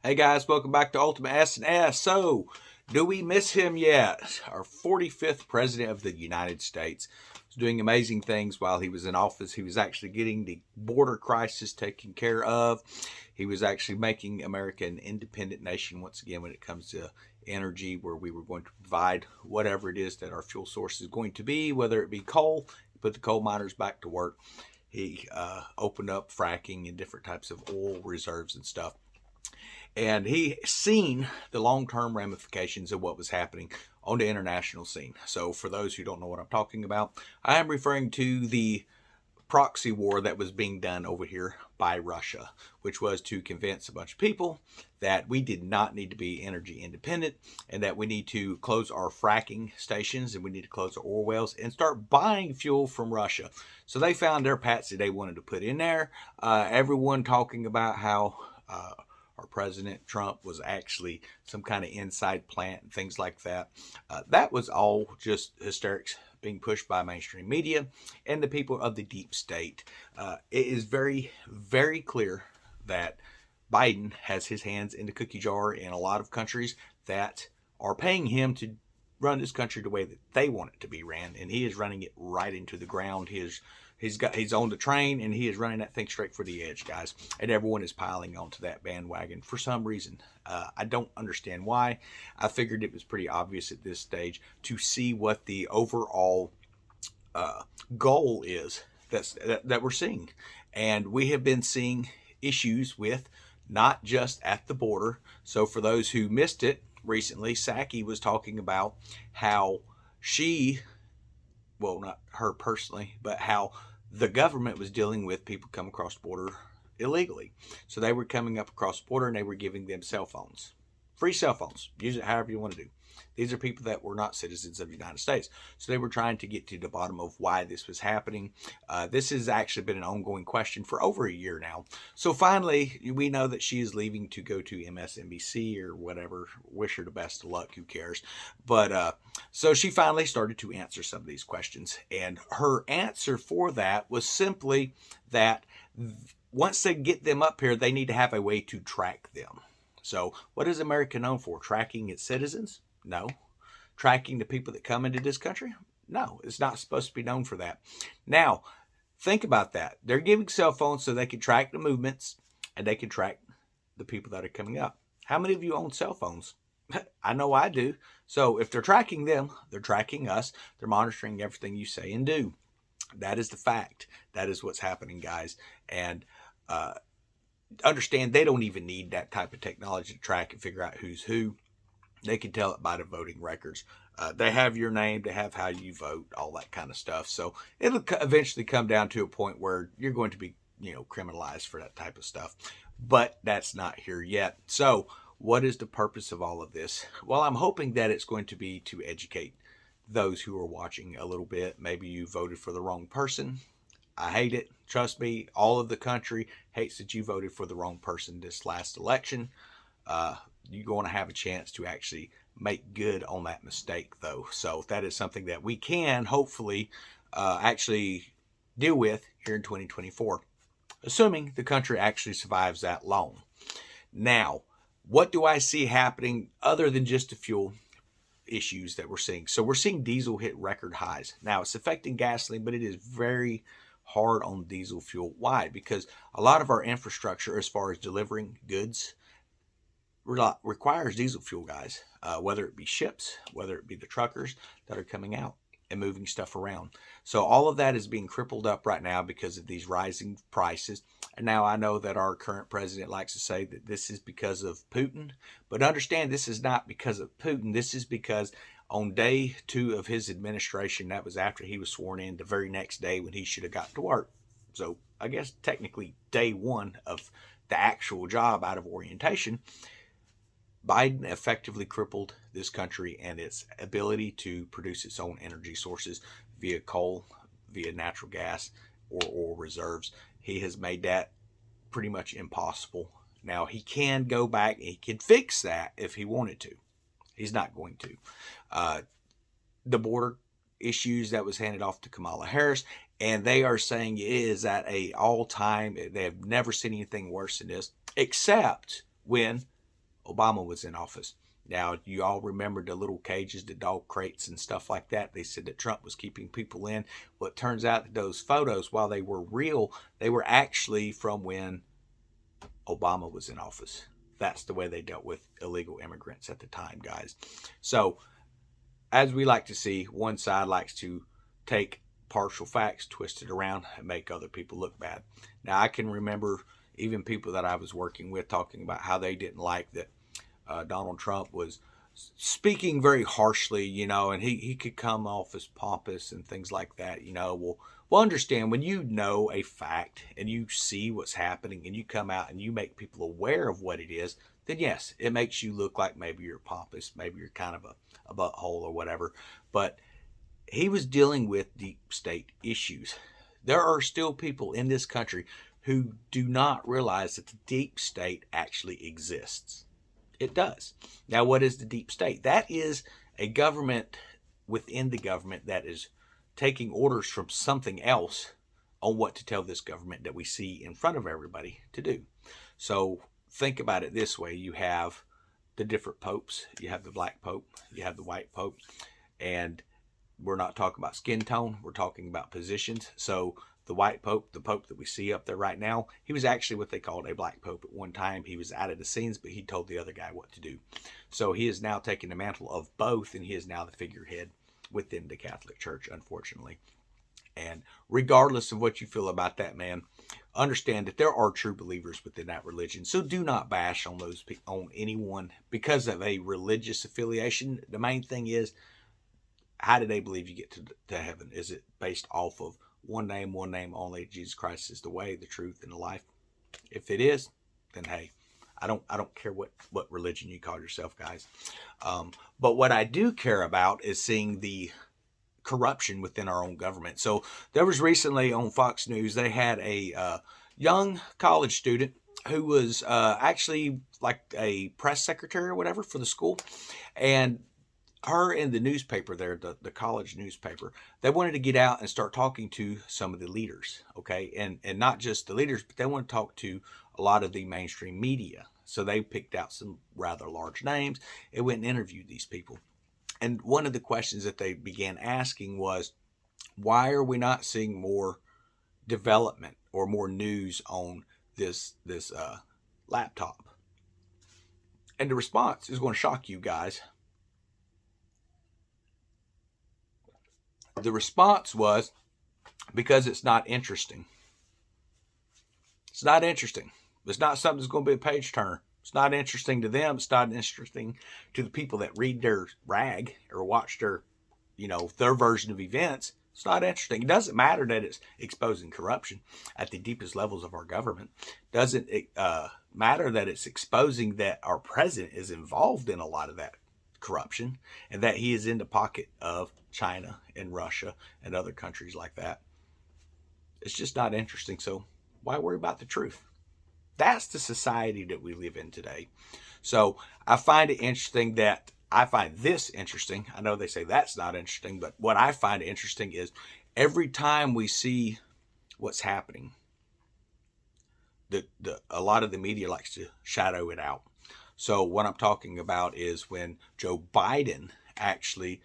Hey guys, welcome back to Ultimate S&S. So, do we miss him yet? Our 45th President of the United States was doing amazing things while he was in office. He was actually getting the border crisis taken care of. He was actually making America an independent nation once again when it comes to energy, where we were going to provide whatever it is that our fuel source is going to be, whether it be coal, put the coal miners back to work. He opened up fracking and different types of oil reserves and stuff. And he seen the long-term ramifications of what was happening on the international scene. So for those who don't know what I'm talking about, I am referring to the proxy war that was being done over here by Russia, which was to convince a bunch of people that we did not need to be energy independent and that we need to close our fracking stations and we need to close our oil wells and start buying fuel from Russia. So they found their patsy they wanted to put in there. Everyone talking about how our President Trump was actually some kind of inside plant and things like that. That was all just hysterics being pushed by mainstream media and the people of the deep state. It is very, very clear that Biden has his hands in the cookie jar in a lot of countries that are paying him to run this country the way that they want it to be ran, and he is running it right into the ground. He's on the train and he is running that thing straight for the edge, guys. And everyone is piling onto that bandwagon for some reason. I don't understand why. I figured it was pretty obvious at this stage to see what the overall goal is that we're seeing. And we have been seeing issues with not just at the border. So for those who missed it recently, Psaki was talking about how well, not her personally, but how the government was dealing with people coming across the border illegally. So they were coming up across the border and they were giving them cell phones, free cell phones. Use it however you want to do. These are people that were not citizens of the United States. So they were trying to get to the bottom of why this was happening. This has actually been an ongoing question for over a year now. So finally, we know that she is leaving to go to MSNBC or whatever. Wish her the best of luck. Who cares? But so she finally started to answer some of these questions. And her answer for that was simply that once they get them up here, they need to have a way to track them. So what is America known for? Tracking its citizens? No. Tracking the people that come into this country? No, it's not supposed to be known for that. Now, think about that. They're giving cell phones so they can track the movements and they can track the people that are coming up. How many of you own cell phones? I know I do. So if they're tracking them, they're tracking us. They're monitoring everything you say and do. That is the fact. That is what's happening, guys. And understand they don't even need that type of technology to track and figure out who's who. They can tell it by the voting records. They have your name, they have how you vote, all that kind of stuff. So it'll eventually come down to a point where you're going to be, criminalized for that type of stuff. But that's not here yet. So what is the purpose of all of this? Well, I'm hoping that it's going to be to educate those who are watching a little bit. Maybe you voted for the wrong person. I hate it. Trust me, all of the country hates that you voted for the wrong person this last election. You're going to have a chance to actually make good on that mistake, though. So that is something that we can hopefully actually deal with here in 2024, assuming the country actually survives that long. Now, what do I see happening other than just the fuel issues that we're seeing? So we're seeing diesel hit record highs. Now, it's affecting gasoline, but it is very hard on diesel fuel. Why? Because a lot of our infrastructure as far as delivering goods requires diesel fuel, guys, whether it be ships, whether it be the truckers that are coming out and moving stuff around. So all of that is being crippled up right now because of these rising prices. And now I know that our current president likes to say that this is because of Putin, but understand this is not because of Putin. This is because on day 2 of his administration, that was after he was sworn in, the very next day when he should have got to work. So I guess technically day 1 of the actual job out of orientation, Biden effectively crippled this country and its ability to produce its own energy sources via coal, via natural gas, or oil reserves. He has made that pretty much impossible. Now, he can go back and he can fix that if he wanted to. He's not going to. The border issues that was handed off to Kamala Harris, and they are saying it is at a all-time, they have never seen anything worse than this, except when Obama was in office. Now, you all remember the little cages, the dog crates and stuff like that. They said that Trump was keeping people in. Well, it turns out that those photos, while they were real, they were actually from when Obama was in office. That's the way they dealt with illegal immigrants at the time, guys. So, as we like to see, one side likes to take partial facts, twist it around, and make other people look bad. Now, I can remember even people that I was working with talking about how they didn't like that Donald Trump was speaking very harshly, and he could come off as pompous and things like that, Well, understand when you know a fact and you see what's happening and you come out and you make people aware of what it is, then yes, it makes you look like maybe you're pompous, maybe you're kind of a butthole or whatever. But he was dealing with deep state issues. There are still people in this country who do not realize that the deep state actually exists. It does. Now, what is the deep state? That is a government within the government that is taking orders from something else on what to tell this government that we see in front of everybody to do. So think about it this way. You have the different popes. You have the black pope. You have the white pope. And we're not talking about skin tone. We're talking about positions. So the white pope, the pope that we see up there right now, he was actually what they called a black pope at one time. He was out of the scenes, but he told the other guy what to do. So he is now taking the mantle of both, and he is now the figurehead within the Catholic Church, unfortunately. And regardless of what you feel about that, man, understand that there are true believers within that religion. So do not bash on on anyone because of a religious affiliation. The main thing is, how do they believe you get to heaven? Is it based off of one name only? Jesus Christ is the way, the truth, and the life. If it is, then hey, I don't care what religion you call yourself, guys. But what I do care about is seeing the corruption within our own government. So there was recently on Fox News, they had a young college student who was actually like a press secretary or whatever for the school, and her in the newspaper there, the college newspaper, they wanted to get out and start talking to some of the leaders, okay? And not just the leaders, but they want to talk to a lot of the mainstream media. So they picked out some rather large names and went and interviewed these people. And one of the questions that they began asking was, why are we not seeing more development or more news on this laptop? And the response is going to shock you guys. The response was, because it's not interesting. It's not interesting. It's not something that's going to be a page turner. It's not interesting to them. It's not interesting to the people that read their rag or watch their version of events. It's not interesting. It doesn't matter that it's exposing corruption at the deepest levels of our government. It doesn't matter that it's exposing that our president is involved in a lot of that corruption and that he is in the pocket of China and Russia and other countries like that. It's just not interesting. So why worry about the truth? That's the society that we live in today. So I find it interesting that I find this interesting. I know they say that's not interesting, but what I find interesting is every time we see what's happening, a lot of the media likes to shadow it out. So what I'm talking about is when Joe Biden actually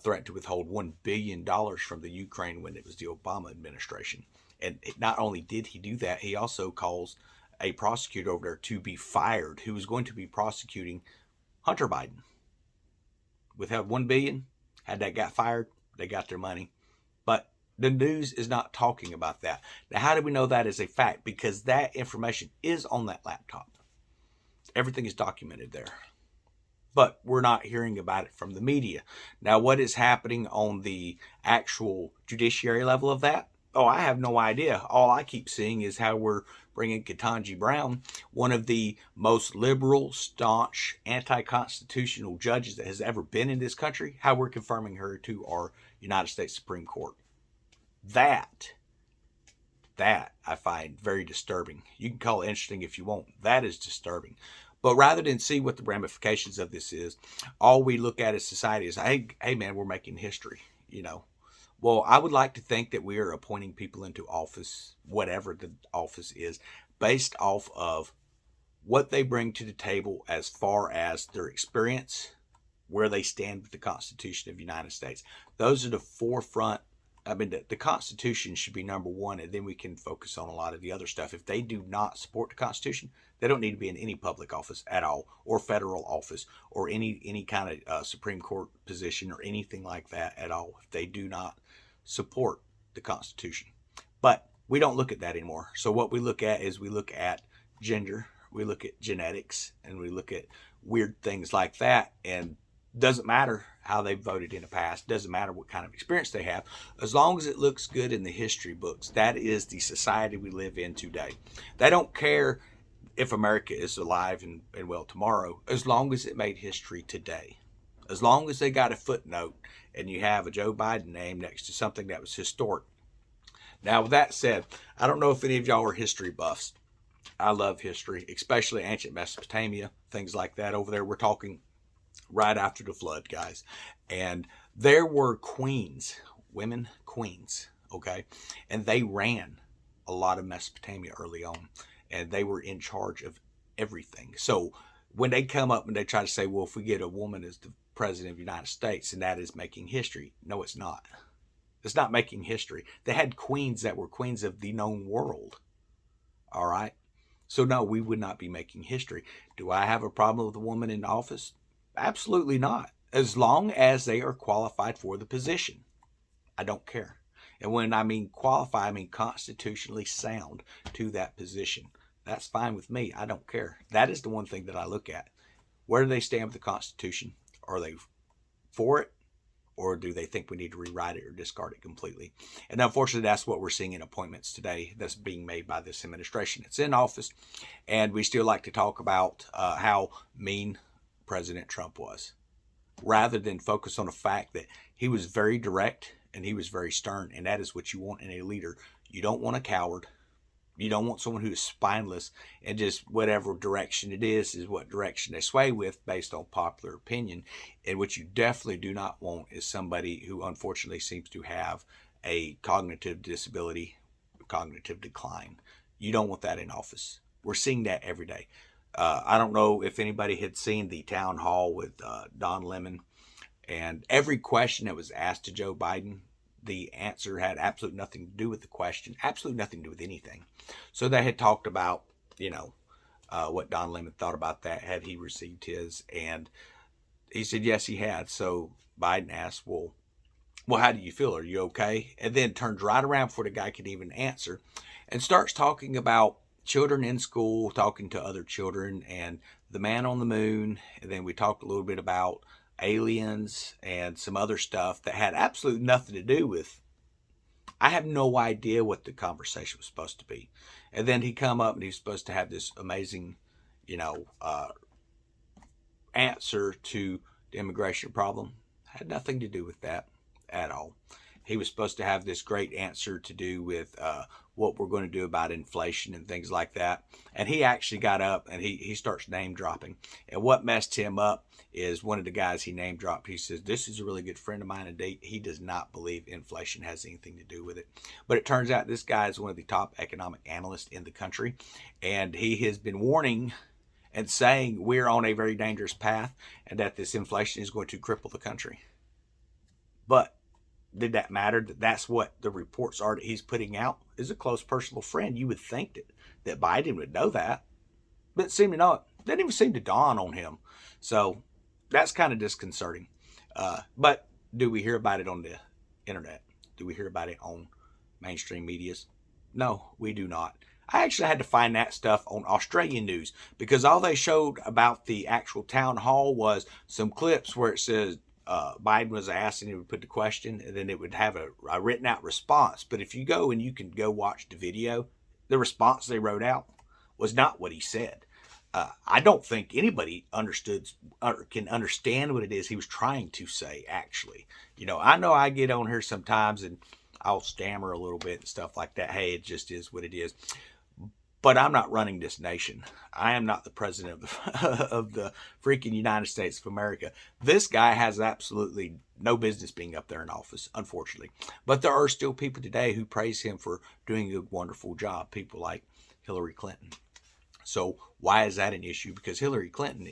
threatened to withhold $1 billion from the Ukraine when it was the Obama administration. And not only did he do that, he also calls a prosecutor over there to be fired who was going to be prosecuting Hunter Biden. Withheld $1 billion, had that guy fired, they got their money. But the news is not talking about that. Now, how do we know that is a fact? Because that information is on that laptop. Everything is documented there. But we're not hearing about it from the media. Now, what is happening on the actual judiciary level of that? Oh, I have no idea. All I keep seeing is how we're bringing Ketanji Brown, one of the most liberal, staunch, anti-constitutional judges that has ever been in this country, how we're confirming her to our United States Supreme Court. That I find very disturbing. You can call it interesting if you want. That is disturbing. But rather than see what the ramifications of this is, all we look at as society is, hey man, we're making history, Well, I would like to think that we are appointing people into office, whatever the office is, based off of what they bring to the table as far as their experience, where they stand with the Constitution of the United States. Those are the forefront. I mean, the Constitution should be number one, and then we can focus on a lot of the other stuff. If they do not support the Constitution, they don't need to be in any public office at all, or federal office, or any kind of Supreme Court position, or anything like that at all, if they do not support the Constitution. But we don't look at that anymore. So what we look at is we look at gender, we look at genetics, and we look at weird things like that, and doesn't matter how they voted in the past, doesn't matter what kind of experience they have, as long as it looks good in the history books. That is the society we live in today. They don't care if America is alive and well tomorrow, as long as it made history today. As long as they got a footnote and you have a Joe Biden name next to something that was historic. Now, with that said, I don't know if any of y'all are history buffs. I love history, especially ancient Mesopotamia, things like that. Over there, we're talking right after the flood, guys. And there were queens, women queens, okay? And they ran a lot of Mesopotamia early on, and they were in charge of everything. So when they come up and they try to say, well, if we get a woman as the president of the United States, and that is making history. No, it's not. It's not making history. They had queens that were queens of the known world. All right? So no, we would not be making history. Do I have a problem with a woman in office? Absolutely not. As long as they are qualified for the position. I don't care. And when I mean qualify, I mean constitutionally sound to that position. That's fine with me. I don't care. That is the one thing that I look at. Where do they stand with the Constitution? Are they for it? Or do they think we need to rewrite it or discard it completely? And unfortunately, that's what we're seeing in appointments today that's being made by this administration. It's in office, and we still like to talk about how mean President Trump was, rather than focus on the fact that he was very direct and he was very stern, and that is what you want in a leader. You don't want a coward. You don't want someone who is spineless and just whatever direction it is what direction they sway with based on popular opinion. And what you definitely do not want is somebody who unfortunately seems to have a cognitive disability, cognitive decline. You don't want that in office. We're seeing that every day. I don't know if anybody had seen the town hall with Don Lemon, and every question that was asked to Joe Biden, the answer had absolutely nothing to do with the question, absolutely nothing to do with anything. So they had talked about, what Don Lemon thought about that, had he received his, and he said yes, he had. So Biden asked, well, how do you feel? Are you okay? And then turns right around before the guy could even answer and starts talking about children in school, talking to other children, and the man on the moon. And then we talked a little bit about aliens and some other stuff that had absolutely nothing to do with, I have no idea what the conversation was supposed to be. And then he come up and he's supposed to have this amazing, answer to the immigration problem. Had nothing to do with that at all. He was supposed to have this great answer to do with what we're going to do about inflation and things like that. And he actually got up and he starts name dropping. And what messed him up is one of the guys he name dropped. He says, this is a really good friend of mine, and he does not believe inflation has anything to do with it. But it turns out this guy is one of the top economic analysts in the country. And he has been warning and saying we're on a very dangerous path and that this inflation is going to cripple the country. But did that matter? That's what the reports are that he's putting out. Is a close personal friend. You would think that Biden would know that, but it seemed to not. Didn't even seem to dawn on him. So that's kind of disconcerting. But do we hear about it on the internet? Do we hear about it on mainstream medias? No, we do not. I actually had to find that stuff on Australian news, because all they showed about the actual town hall was some clips where it says Biden was asked and he would put the question, and then it would have a written out response. But if you go and you can go watch the video, the response they wrote out was not what he said. I don't think anybody understood or can understand what it is he was trying to say, actually. I know I get on here sometimes and I'll stammer a little bit and stuff like that. Hey, it just is what it is. But I'm not running this nation. I am not the president of the freaking United States of America. This guy has absolutely no business being up there in office, unfortunately. But there are still people today who praise him for doing a wonderful job. People like Hillary Clinton. So why is that an issue? Because Hillary Clinton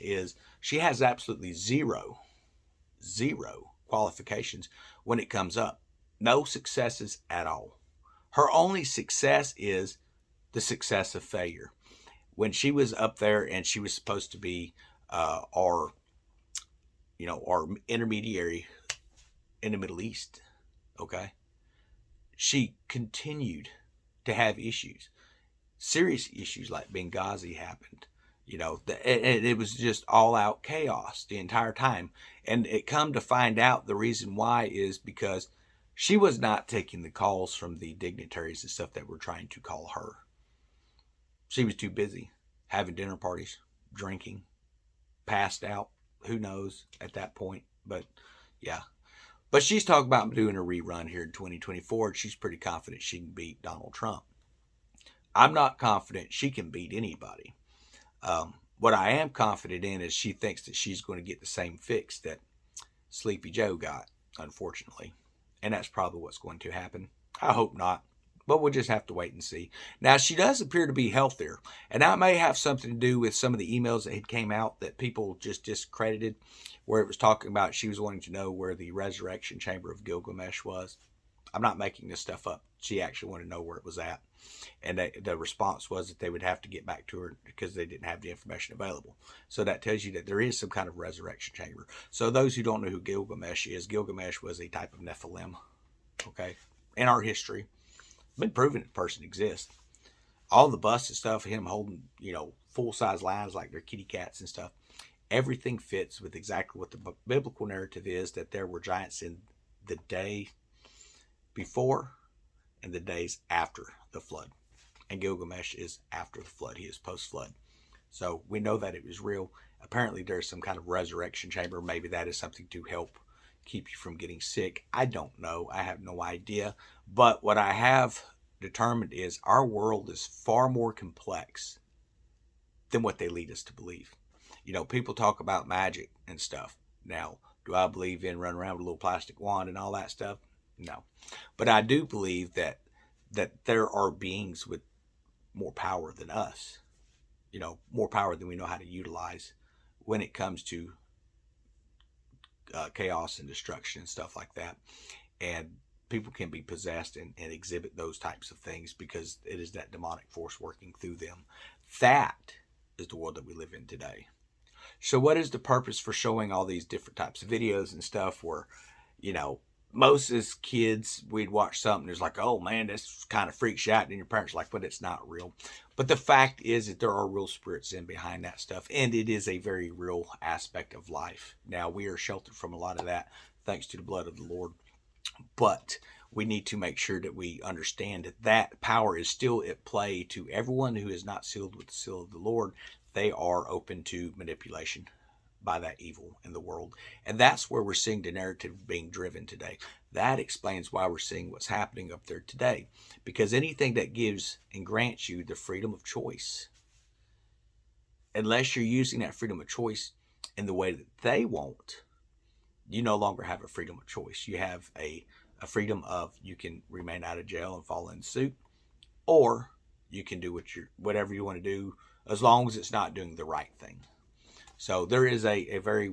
she has absolutely zero qualifications when it comes up. No successes at all. Her only success is the success of failure. When she was up there and she was supposed to be our intermediary in the Middle East, okay, she continued to have issues, serious issues, like Benghazi happened. It was just all out chaos the entire time. And it come to find out the reason why is because she was not taking the calls from the dignitaries and stuff that were trying to call her. She was too busy having dinner parties, drinking, passed out. Who knows at that point? But yeah. But she's talking about doing a rerun here in 2024. And she's pretty confident she can beat Donald Trump. I'm not confident she can beat anybody. What I am confident in is she thinks that she's going to get the same fix that Sleepy Joe got, unfortunately. And that's probably what's going to happen. I hope not. But we'll just have to wait and see. Now, she does appear to be healthier. And that may have something to do with some of the emails that had came out that people just discredited, where it was talking about she was wanting to know where the resurrection chamber of Gilgamesh was. I'm not making this stuff up. She actually wanted to know where it was at. And the response was that they would have to get back to her because they didn't have the information available. So that tells you that there is some kind of resurrection chamber. So those who don't know who Gilgamesh was a type of Nephilim, okay, in our history. Been proven that the person exists. All the busts and stuff, him holding, full-size lions like they're kitty cats and stuff, everything fits with exactly what the biblical narrative is, that there were giants in the day before and the days after the flood. And Gilgamesh is after the flood. He is post-flood. So we know that it was real. Apparently there's some kind of resurrection chamber. Maybe that is something to help keep you from getting sick. I don't know. I have no idea. But what I have determined is our world is far more complex than what they lead us to believe. People talk about magic and stuff. Now, do I believe in running around with a little plastic wand and all that stuff? No. But I do believe that there are beings with more power than us. More power than we know how to utilize when it comes to chaos and destruction and stuff like that. And people can be possessed and exhibit those types of things because it is that demonic force working through them. That is the world that we live in today. So what is the purpose for showing all these different types of videos and stuff where, most as kids, we'd watch something, there's like, oh man, this kind of freaks you out. And your parents are like, but it's not real. But the fact is that there are real spirits in behind that stuff. And it is a very real aspect of life. Now, we are sheltered from a lot of that thanks to the blood of the Lord. But we need to make sure that we understand that power is still at play to everyone who is not sealed with the seal of the Lord. They are open to manipulation by that evil in the world. And that's where we're seeing the narrative being driven today. That explains why we're seeing what's happening up there today. Because anything that gives and grants you the freedom of choice, unless you're using that freedom of choice in the way that they want, you no longer have a freedom of choice. You have a freedom of, you can remain out of jail and fall in suit, or you can do whatever you want to do, as long as it's not doing the right thing. So there is a very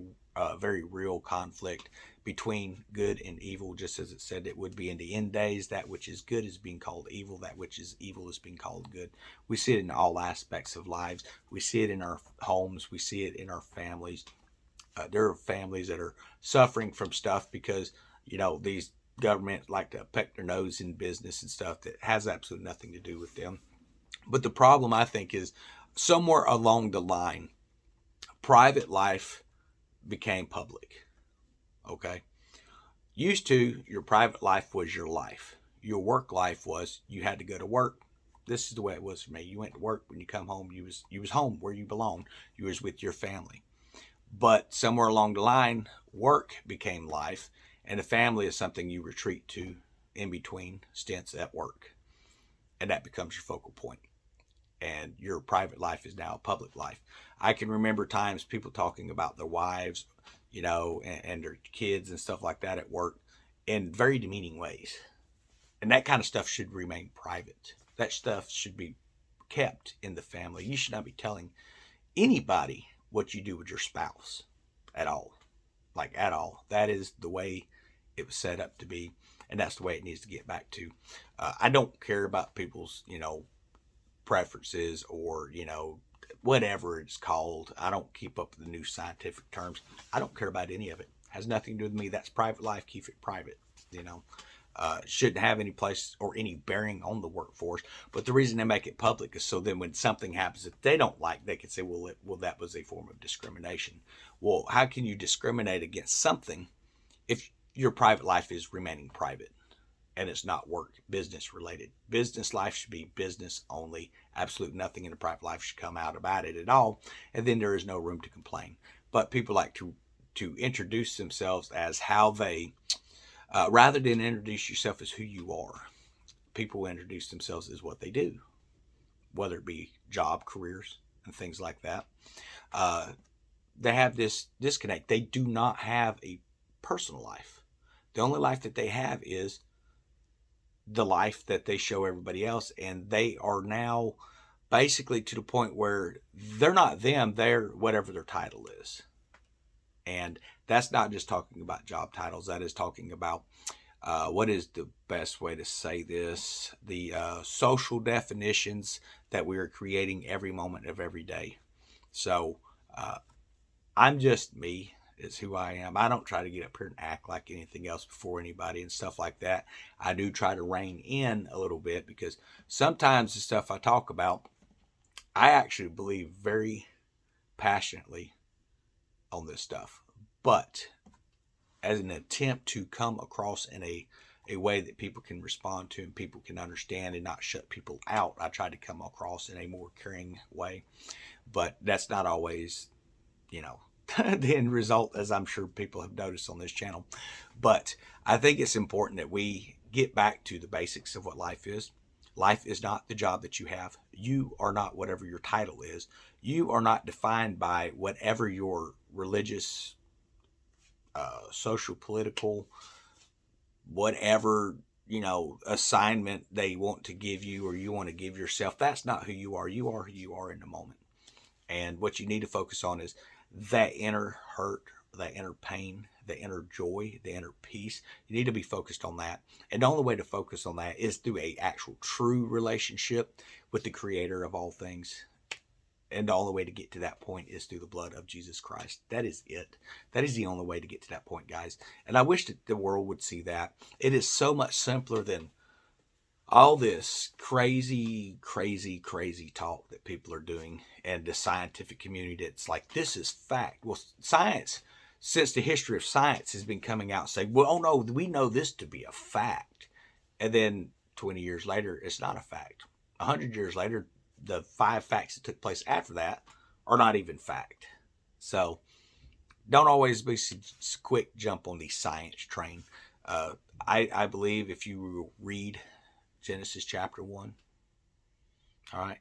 real conflict between good and evil, just as it said it would be in the end days. That which is good is being called evil. That which is evil is being called good. We see it in all aspects of lives. We see it in our homes. We see it in our families. There are families that are suffering from stuff because, these governments like to peck their nose in business and stuff that has absolutely nothing to do with them. But the problem, I think, is somewhere along the line, private life became public. Okay? Used to, your private life was your life. Your work life was, you had to go to work. This is the way it was for me. You went to work. When you come home, you was home where you belonged. You was with your family. But somewhere along the line, work became life, and the family is something you retreat to in between stints at work. And that becomes your focal point. And your private life is now a public life. I can remember times people talking about their wives, and their kids and stuff like that at work in very demeaning ways. And that kind of stuff should remain private. That stuff should be kept in the family. You should not be telling anybody what you do with your spouse at all. Like, at all. That is the way it was set up to be, and that's the way it needs to get back to. I don't care about people's, preferences or, whatever it's called. I don't keep up with the new scientific terms. I don't care about any of it. It has nothing to do with me. That's private life. Keep it private. Shouldn't have any place or any bearing on the workforce. But the reason they make it public is so then when something happens that they don't like, they can say, well, that was a form of discrimination. Well, how can you discriminate against something if your private life is remaining private and it's not work, business related? Business life should be business only. Absolute nothing in the private life should come out about it at all. And then there is no room to complain. But people like to introduce themselves as how they, rather than introduce yourself as who you are, people introduce themselves as what they do, whether it be job, careers, and things like that. They have this disconnect. They do not have a personal life. The only life that they have is the life that they show everybody else, and they are now basically to the point where they're not them, they're whatever their title is. And that's not just talking about job titles. That is talking about what is the best way to say this? The social definitions that we are creating every moment of every day. So I'm just me, is who I am. I don't try to get up here and act like anything else before anybody and stuff like that. I do try to rein in a little bit because sometimes the stuff I talk about, I actually believe very passionately on this stuff. But as an attempt to come across in a way that people can respond to and people can understand and not shut people out, I try to come across in a more caring way. But that's not always, the end result, as I'm sure people have noticed on this channel. But I think it's important that we get back to the basics of what life is. Life is not the job that you have. You are not whatever your title is. You are not defined by whatever your religious, social, political, whatever, assignment they want to give you or you want to give yourself. That's not who you are. You are who you are in the moment. And what you need to focus on is that inner hurt, that inner pain, the inner joy, the inner peace. You need to be focused on that. And the only way to focus on that is through a actual true relationship with the creator of all things. And the only way to get to that point is through the blood of Jesus Christ. That is it. That is the only way to get to that point, guys. And I wish that the world would see that. It is so much simpler than all this crazy talk that people are doing, and the scientific community that's like, this is fact. Well, science, since the history of science, has been coming out and saying, well, oh no, we know this to be a fact. And then 20 years later, it's not a fact. 100 years later, the 5 facts that took place after that are not even fact. So don't always be quick jump on the science train. I believe if you read Genesis chapter 1, all right,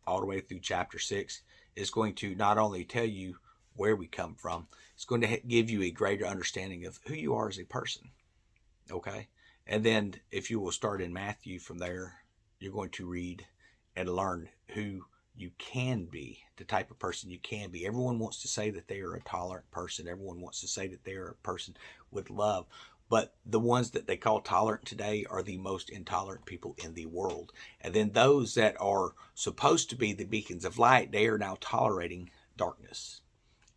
all the way through chapter 6, is going to not only tell you where we come from, it's going to give you a greater understanding of who you are as a person, okay? And then if you will start in Matthew from there, you're going to read and learn who you can be, the type of person you can be. Everyone wants to say that they are a tolerant person. Everyone wants to say that they are a person with love. But the ones that they call tolerant today are the most intolerant people in the world. And then those that are supposed to be the beacons of light, they are now tolerating darkness.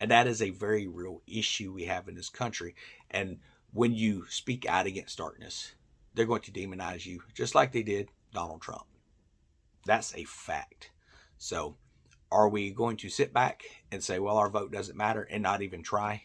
And that is a very real issue we have in this country. And when you speak out against darkness, they're going to demonize you, just like they did Donald Trump. That's a fact. So are we going to sit back and say, well, our vote doesn't matter and not even try?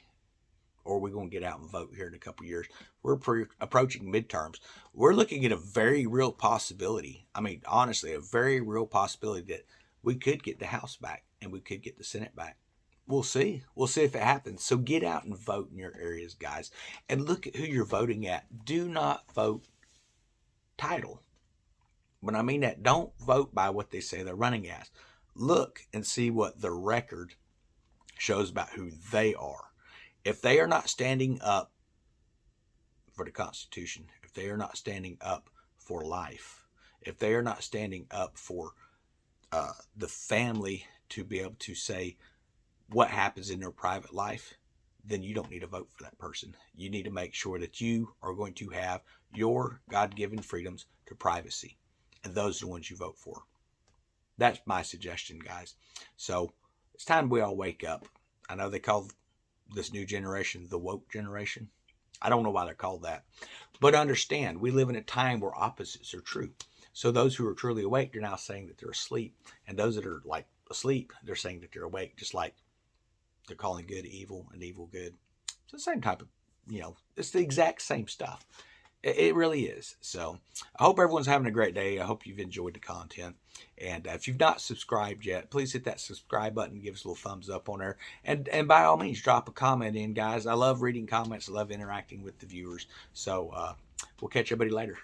Or are we going to get out and vote here in a couple of years? We're approaching midterms. We're looking at a very real possibility. I mean, honestly, a very real possibility that we could get the House back and we could get the Senate back. We'll see. We'll see if it happens. So get out and vote in your areas, guys. And look at who you're voting at. Do not vote title. When I mean that, don't vote by what they say they're running as. Look and see what the record shows about who they are. If they are not standing up for the Constitution, if they are not standing up for life, if they are not standing up for the family to be able to say what happens in their private life, then you don't need to vote for that person. You need to make sure that you are going to have your God-given freedoms to privacy, and those are the ones you vote for. That's my suggestion, guys. So it's time we all wake up. I know they call this new generation the woke generation. I don't know why they're called that. But understand, we live in a time where opposites are true. So those who are truly awake, they're now saying that they're asleep. And those that are like asleep, they're saying that they're awake, just like they're calling good evil and evil good. It's the same type of, it's the exact same stuff. It really is. So I hope everyone's having a great day. I hope you've enjoyed the content. And if you've not subscribed yet, please hit that subscribe button. Give us a little thumbs up on there. And by all means, drop a comment in, guys. I love reading comments. I love interacting with the viewers. So we'll catch everybody later.